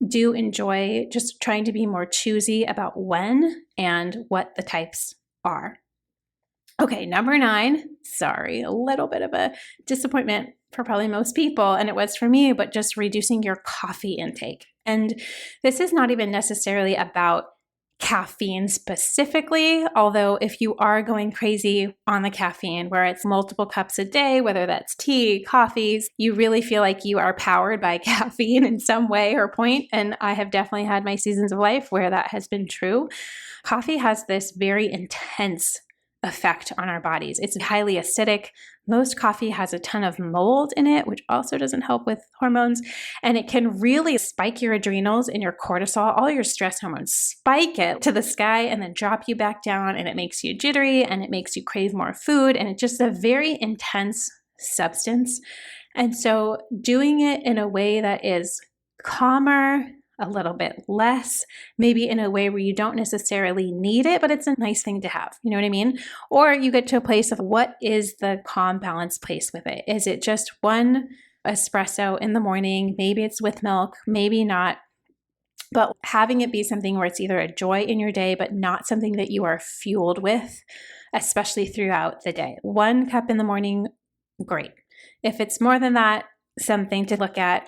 do enjoy, just trying to be more choosy about when and what the types are. Okay, number 9, sorry, a little bit of a disappointment for probably most people, and it was for me, but just reducing your coffee intake. And this is not even necessarily about caffeine specifically, although if you are going crazy on the caffeine, where it's multiple cups a day, whether that's tea, coffees, you really feel like you are powered by caffeine in some way or point. And I have definitely had my seasons of life where that has been true. Coffee has this very intense effect on our bodies. It's highly acidic. Most coffee has a ton of mold in it, which also doesn't help with hormones. And it can really spike your adrenals and your cortisol, all your stress hormones, spike it to the sky and then drop you back down. And it makes you jittery and it makes you crave more food. And it's just a very intense substance. And so doing it in a way that is calmer, a little bit less, maybe in a way where you don't necessarily need it, but it's a nice thing to have. You know what I mean? Or you get to a place of what is the calm, balanced place with it? Is it just one espresso in the morning? Maybe it's with milk, maybe not. But having it be something where it's either a joy in your day, but not something that you are fueled with, especially throughout the day. 1 cup in the morning, great. If it's more than that, something to look at.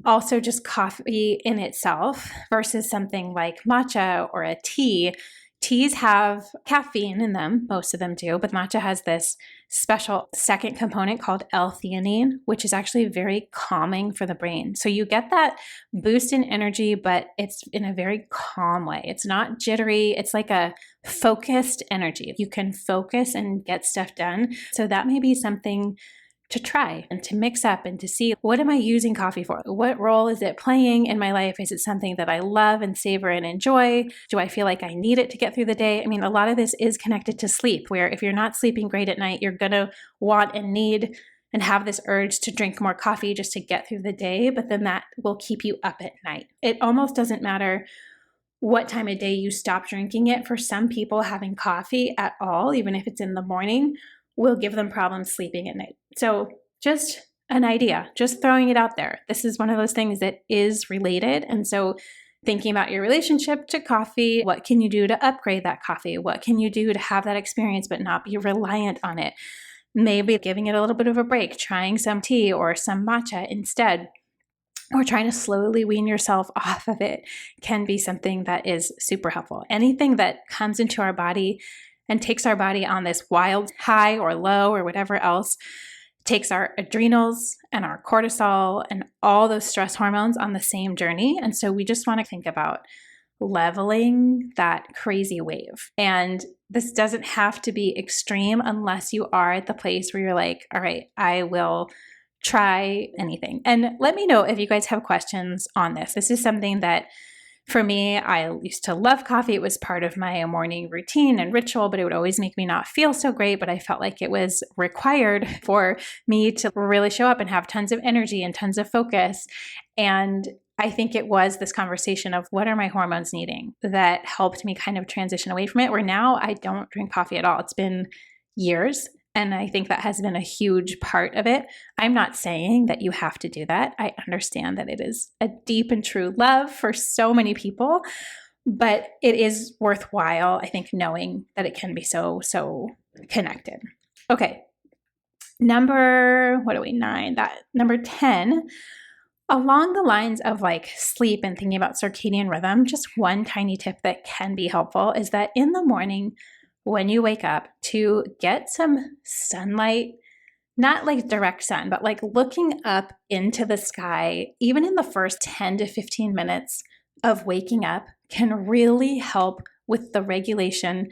Also, just coffee in itself versus something like matcha or a tea. Teas have caffeine in them, most of them do, but matcha has this special second component called L-theanine, which is actually very calming for the brain. So you get that boost in energy, but it's in a very calm way. It's not jittery. It's like a focused energy. You can focus and get stuff done. So that may be something to try and to mix up and to see, what am I using coffee for? What role is it playing in my life? Is it something that I love and savor and enjoy? Do I feel like I need it to get through the day? I mean, a lot of this is connected to sleep, where if you're not sleeping great at night, you're going to want and need and have this urge to drink more coffee just to get through the day, but then that will keep you up at night. It almost doesn't matter what time of day you stop drinking it. For some people, having coffee at all, even if it's in the morning, will give them problems sleeping at night. So just an idea, just throwing it out there. This is one of those things that is related. And so thinking about your relationship to coffee, what can you do to upgrade that coffee? What can you do to have that experience but not be reliant on it? Maybe giving it a little bit of a break, trying some tea or some matcha instead, or trying to slowly wean yourself off of it can be something that is super helpful. Anything that comes into our body and takes our body on this wild high or low or whatever else, takes our adrenals and our cortisol and all those stress hormones on the same journey. And so we just want to think about leveling that crazy wave. And this doesn't have to be extreme unless you are at the place where you're like, all right, I will try anything. And let me know if you guys have questions on this. This is something that, for me, I used to love coffee. It was part of my morning routine and ritual, but it would always make me not feel so great. But I felt like it was required for me to really show up and have tons of energy and tons of focus. And I think it was this conversation of what are my hormones needing that helped me kind of transition away from it, where now I don't drink coffee at all. It's been years. And I think that has been a huge part of it. I'm not saying that you have to do that. I understand that it is a deep and true love for so many people, but it is worthwhile, I think, knowing that it can be so connected. Okay. Number 10, along the lines of like sleep and thinking about circadian rhythm, just one tiny tip that can be helpful is that in the morning, when you wake up, to get some sunlight, not like direct sun, but like looking up into the sky, even in the first 10 to 15 minutes of waking up, can really help with the regulation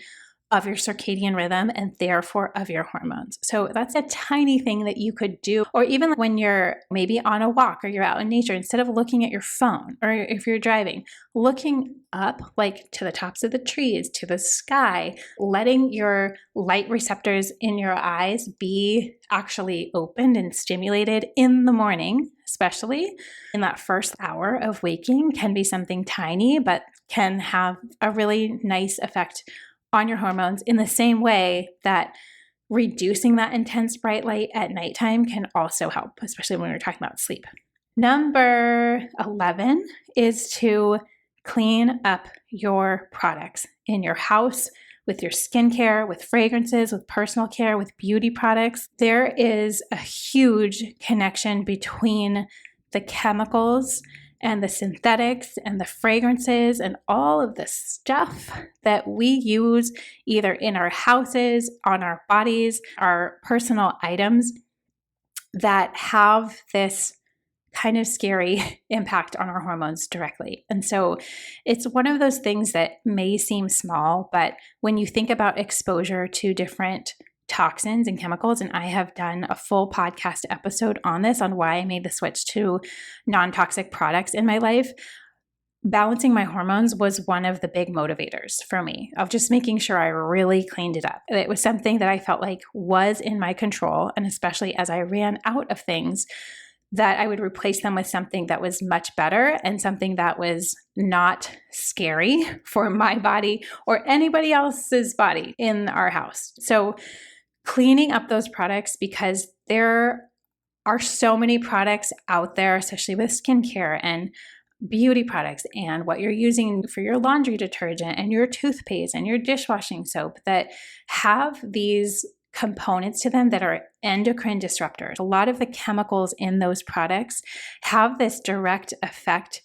of your circadian rhythm and therefore of your hormones. So that's a tiny thing that you could do. Or even when you're maybe on a walk or you're out in nature, instead of looking at your phone, or if you're driving, looking up like to the tops of the trees, to the sky, letting your light receptors in your eyes be actually opened and stimulated in the morning, especially in that first hour of waking, can be something tiny, but can have a really nice effect on your hormones, in the same way that reducing that intense bright light at nighttime can also help, especially when we're talking about sleep. Number 11 is to clean up your products in your house, with your skincare, with fragrances, with personal care, with beauty products. There is a huge connection between the chemicals and the synthetics and the fragrances and all of the stuff that we use either in our houses, on our bodies, our personal items that have this kind of scary impact on our hormones directly. And so it's one of those things that may seem small, but when you think about exposure to different toxins and chemicals, and I have done a full podcast episode on this, on why I made the switch to non-toxic products in my life, balancing my hormones was one of the big motivators for me of just making sure I really cleaned it up. It was something that I felt like was in my control. And especially as I ran out of things, that I would replace them with something that was much better and something that was not scary for my body or anybody else's body in our house. So cleaning up those products, because there are so many products out there, especially with skincare and beauty products and what you're using for your laundry detergent and your toothpaste and your dishwashing soap, that have these components to them that are endocrine disruptors. A lot of the chemicals in those products have this direct effect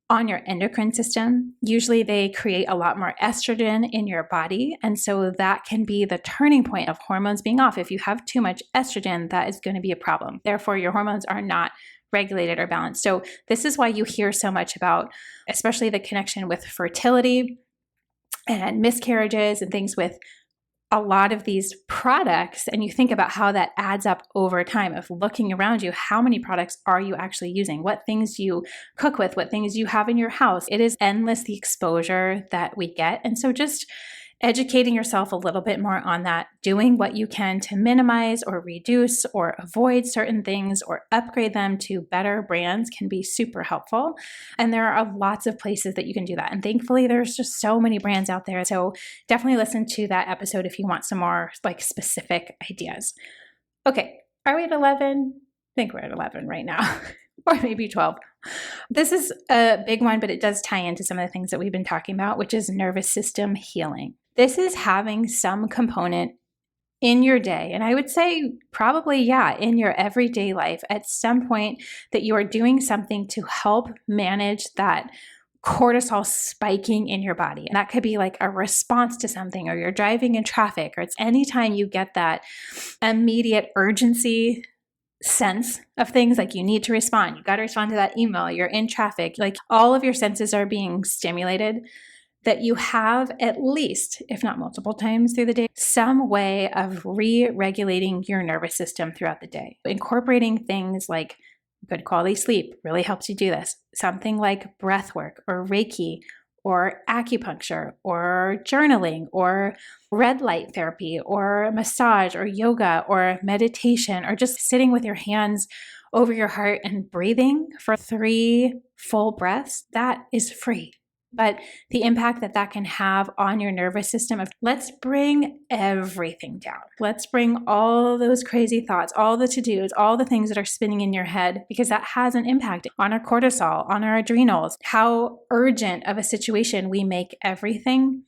on your endocrine system. Usually they create a lot more estrogen in your body. And so that can be the turning point of hormones being off. If you have too much estrogen, that is going to be a problem. Therefore, your hormones are not regulated or balanced. So this is why you hear so much about, especially the connection with fertility and miscarriages and things with a lot of these products. And you think about how that adds up over time of looking around you. How many products are you actually using? What things you cook with, what things you have in your house. It is endless, the exposure that we get. And so just educating yourself a little bit more on that, doing what you can to minimize or reduce or avoid certain things or upgrade them to better brands can be super helpful. And there are lots of places that you can do that. And thankfully, there's just so many brands out there. So definitely listen to that episode if you want some more like specific ideas. Okay, are we at 11? I think we're at 11 right now. Or maybe 12. This is a big one, but it does tie into some of the things that we've been talking about, which is nervous system healing. This is having some component in your day, and I would say probably, in your everyday life at some point that you are doing something to help manage that cortisol spiking in your body. And that could be like a response to something, or you're driving in traffic, or it's anytime you get that immediate urgency sense of things, like you need to respond. You got to respond to that email. You're in traffic. Like all of your senses are being stimulated, that you have at least, if not multiple times through the day, some way of re-regulating your nervous system throughout the day. Incorporating things like good quality sleep really helps you do this. Something like breath work or Reiki or acupuncture or journaling or red light therapy or massage or yoga or meditation, or just sitting with your hands over your heart and breathing for 3 full breaths. That is free. But the impact that that can have on your nervous system of, let's bring everything down. Let's bring all those crazy thoughts, all the to-dos, all the things that are spinning in your head, because that has an impact on our cortisol, on our adrenals, how urgent of a situation we make everything,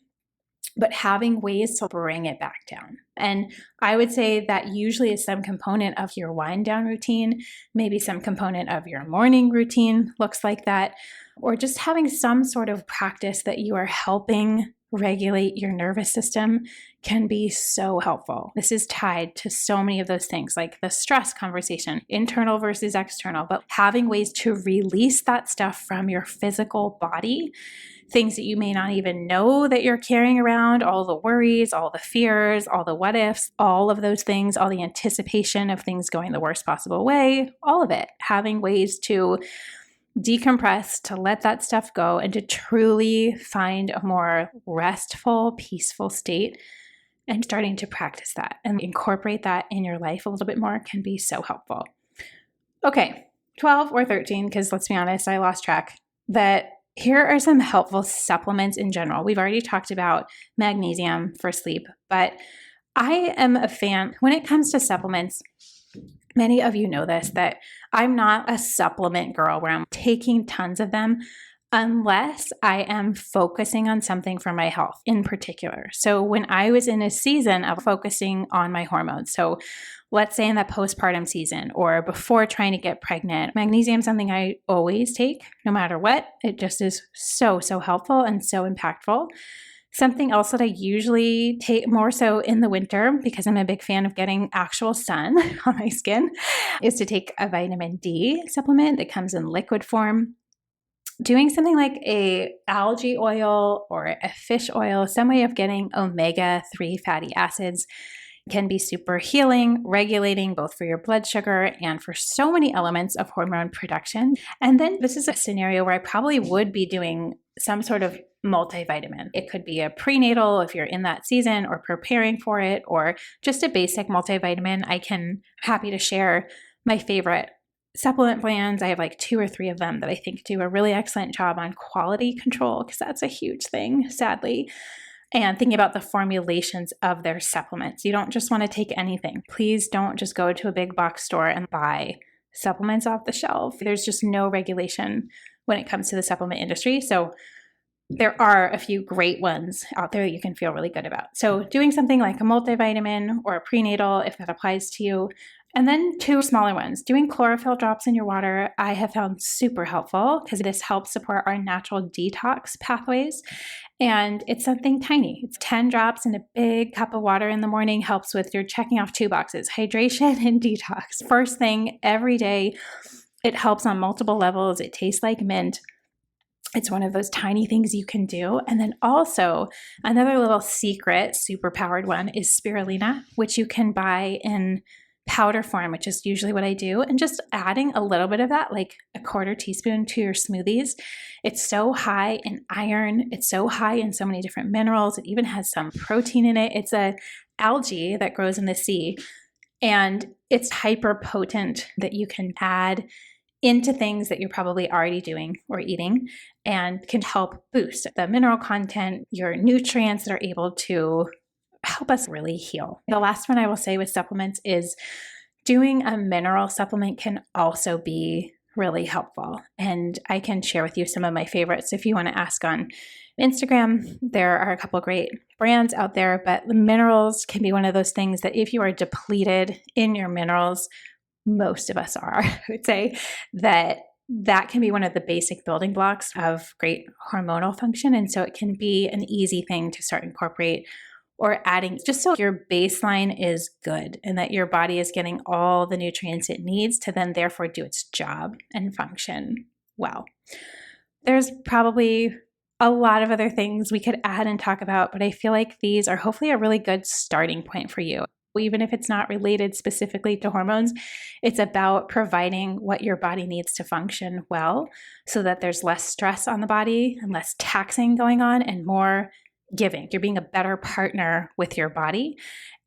but having ways to bring it back down. And I would say that usually is some component of your wind down routine, maybe some component of your morning routine looks like that, or just having some sort of practice that you are helping regulate your nervous system can be so helpful. This is tied to so many of those things, like the stress conversation, internal versus external, but having ways to release that stuff from your physical body, things that you may not even know that you're carrying around, all the worries, all the fears, all the what ifs, all of those things, all the anticipation of things going the worst possible way, all of it, having ways to decompress, to let that stuff go, and to truly find a more restful, peaceful state, and starting to practice that and incorporate that in your life a little bit more can be so helpful. Okay, 12 or 13, because let's be honest, I lost track. That here are some helpful supplements in general. We've already talked about magnesium for sleep, but I am a fan when it comes to supplements. Many of you know this, that I'm not a supplement girl where I'm taking tons of them. unless I am focusing on something for my health in particular. So when I was in a season of focusing on my hormones, so let's say in that postpartum season or before trying to get pregnant, magnesium is something I always take no matter what. It just is so, so helpful and so impactful. Something else that I usually take more so in the winter, because I'm a big fan of getting actual sun on my skin, is to take a vitamin D supplement that comes in liquid form. Doing something like a algae oil or a fish oil, some way of getting omega-3 fatty acids, can be super healing, regulating both for your blood sugar and for so many elements of hormone production. And then this is a scenario where I probably would be doing some sort of multivitamin. It could be a prenatal if you're in that season or preparing for it, or just a basic multivitamin. Happy to share my favorite supplement brands. I have like 2 or 3 of them that I think do a really excellent job on quality control, because that's a huge thing, sadly. And thinking about the formulations of their supplements. You don't just want to take anything. Please don't just go to a big box store and buy supplements off the shelf. There's just no regulation when it comes to the supplement industry. So there are a few great ones out there that you can feel really good about. So doing something like a multivitamin or a prenatal, if that applies to you. And then 2 smaller ones. Doing chlorophyll drops in your water, I have found super helpful because this helps support our natural detox pathways. And it's something tiny. It's 10 drops in a big cup of water in the morning, helps with your checking off 2 boxes, hydration and detox. First thing every day, it helps on multiple levels. It tastes like mint. It's one of those tiny things you can do. And then also another little secret, super powered one is spirulina, which you can buy in powder form, which is usually what I do. And just adding a little bit of that, like a 1/4 teaspoon to your smoothies. It's so high in iron. It's so high in so many different minerals. It even has some protein in it. It's a algae that grows in the sea. And it's hyper potent that you can add into things that you're probably already doing or eating, and can help boost the mineral content, your nutrients that are able to help us really heal. The last one I will say with supplements is doing a mineral supplement can also be really helpful. And I can share with you some of my favorites. If you want to ask on Instagram, there are a couple great brands out there, but the minerals can be one of those things that if you are depleted in your minerals, most of us are, I would say that can be one of the basic building blocks of great hormonal function. And so it can be an easy thing to start incorporate or adding, just so your baseline is good and that your body is getting all the nutrients it needs to then therefore do its job and function well. There's probably a lot of other things we could add and talk about, but I feel like these are hopefully a really good starting point for you. Even if it's not related specifically to hormones, it's about providing what your body needs to function well so that there's less stress on the body and less taxing going on and more giving. You're being a better partner with your body.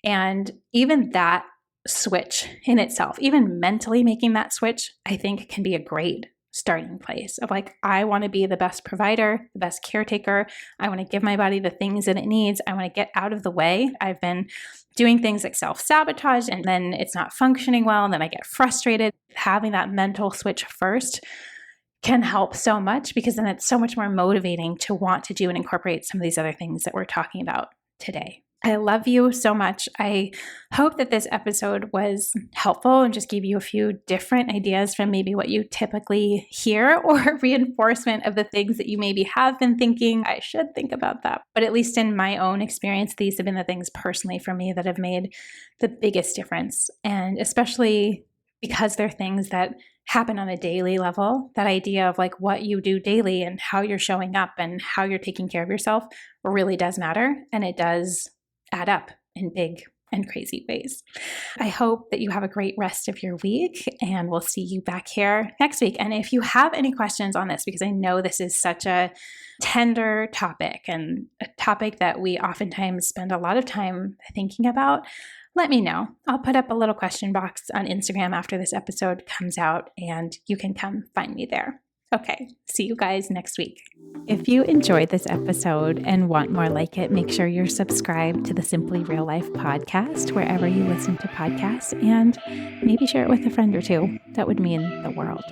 And even that switch in itself, even mentally making that switch, I think can be a great starting place of like, I want to be the best provider, the best caretaker. I want to give my body the things that it needs. I want to get out of the way. I've been doing things like self-sabotage and then it's not functioning well. And then I get frustrated. Having that mental switch first can help so much, because then it's so much more motivating to want to do and incorporate some of these other things that we're talking about today. I love you so much. I hope that this episode was helpful and just gave you a few different ideas from maybe what you typically hear, or reinforcement of the things that you maybe have been thinking, I should think about that. But at least in my own experience, these have been the things personally for me that have made the biggest difference. And especially because they're things that happen on a daily level, that idea of like what you do daily and how you're showing up and how you're taking care of yourself really does matter. And it does add up in big and crazy ways. I hope that you have a great rest of your week, and we'll see you back here next week. And if you have any questions on this, because I know this is such a tender topic and a topic that we oftentimes spend a lot of time thinking about, let me know. I'll put up a little question box on Instagram after this episode comes out, and you can come find me there. Okay, see you guys next week. If you enjoyed this episode and want more like it, make sure you're subscribed to the Simply Real Life podcast wherever you listen to podcasts, and maybe share it with a friend or two. That would mean the world.